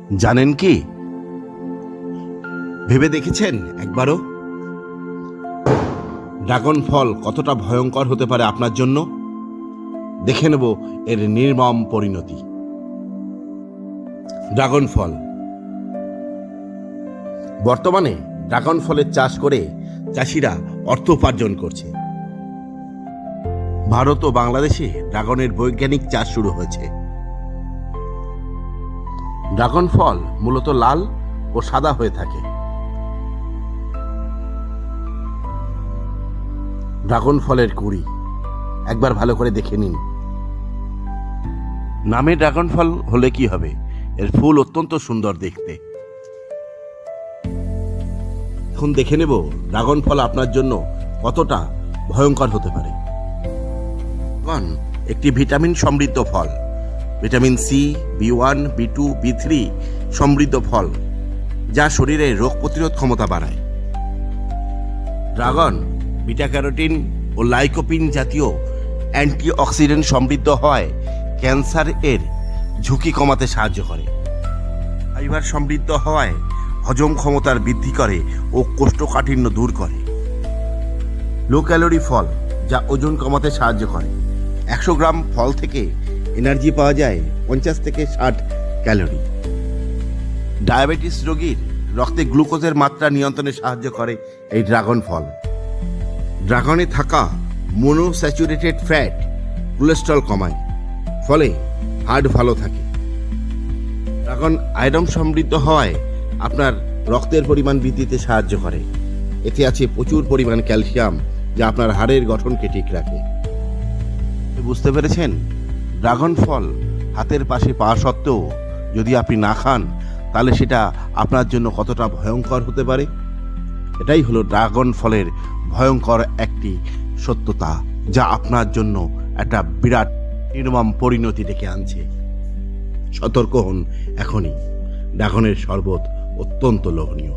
জানেন কি, ভেবে দেখেছেন একবারও ড্রাগন ফল কতটা ভয়ঙ্কর হতে পারে আপনার জন্য? দেখে নেব এর নির্মম পরিণতি। ড্রাগন ফল। বর্তমানে ড্রাগন ফলের চাষ করে চাষিরা অর্থ উপার্জন করছে। ভারত ও বাংলাদেশে ড্রাগনের বৈজ্ঞানিক চাষ শুরু হয়েছে। ড্রাগন ফল মূলত লাল ও সাদা হয়ে থাকে। ড্রাগন ফলের কুঁড়ি একবার ভালো করে দেখে নিন। নামে ড্রাগন ফল হলে কি হবে, এর ফুল অত্যন্ত সুন্দর দেখতে। এখন দেখে নেব ড্রাগন ফল আপনার জন্য কতটা ভয়ঙ্কর হতে পারে। একটি ভিটামিন সমৃদ্ধ ফল, ভিটামিন সি, বি1, বি2, বি3 সমৃদ্ধ ফল, যা শরীরে রোগ প্রতিরোধ ক্ষমতা বাড়ায়। ড্রাগন বিটা ক্যারোটিন ও লাইকোপিন জাতীয় অ্যান্টিঅক্সিডেন্ট সমৃদ্ধ হয় ক্যান্সার এর ঝুঁকি কমাতে সাহায্য করে। ফাইবার সমৃদ্ধ হওয়ায় হজম ক্ষমতার বৃদ্ধি করে ও কোষ্ঠকাঠিন্য দূর করে। লো ক্যালোরি ফল, যা ওজন কমাতে সাহায্য করে। 100 গ্রাম ফল থেকে এনার্জি পাওয়া যায় 50 থেকে 60 ক্যালোরি। ডায়াবেটিস রোগীর রক্তে গ্লুকোজের মাত্রা নিয়ন্ত্রণে সাহায্য করে এই ড্রাগন ফল। ড্রাগনে থাকা মোনোস্যাচুরেটেড ফ্যাট কোলেস্ট্রল কমায়, ফলে হার্ট ভালো থাকে। ড্রাগন আয়রন সমৃদ্ধ হওয়ায় আপনার রক্তের পরিমাণ বৃদ্ধিতে সাহায্য করে। এতে আছে প্রচুর পরিমাণ ক্যালসিয়াম, যা আপনার হাড়ের গঠনকে ঠিক রাখে। বুঝতে পেরেছেন, ড্রাগন ফল হাতের পাশে পাওয়া সত্ত্বেও যদি আপনি না খান, তাহলে সেটা আপনার জন্য কতটা ভয়ঙ্কর হতে পারে। এটাই হলো ড্রাগন ফলের ভয়ঙ্কর একটি সত্যতা, যা আপনার জন্য একটা বিরাট নির্মম পরিণতি ডেকে আনছে। সতর্ক হন এখনই, ড্রাগনের শরবত অত্যন্ত লোভনীয়।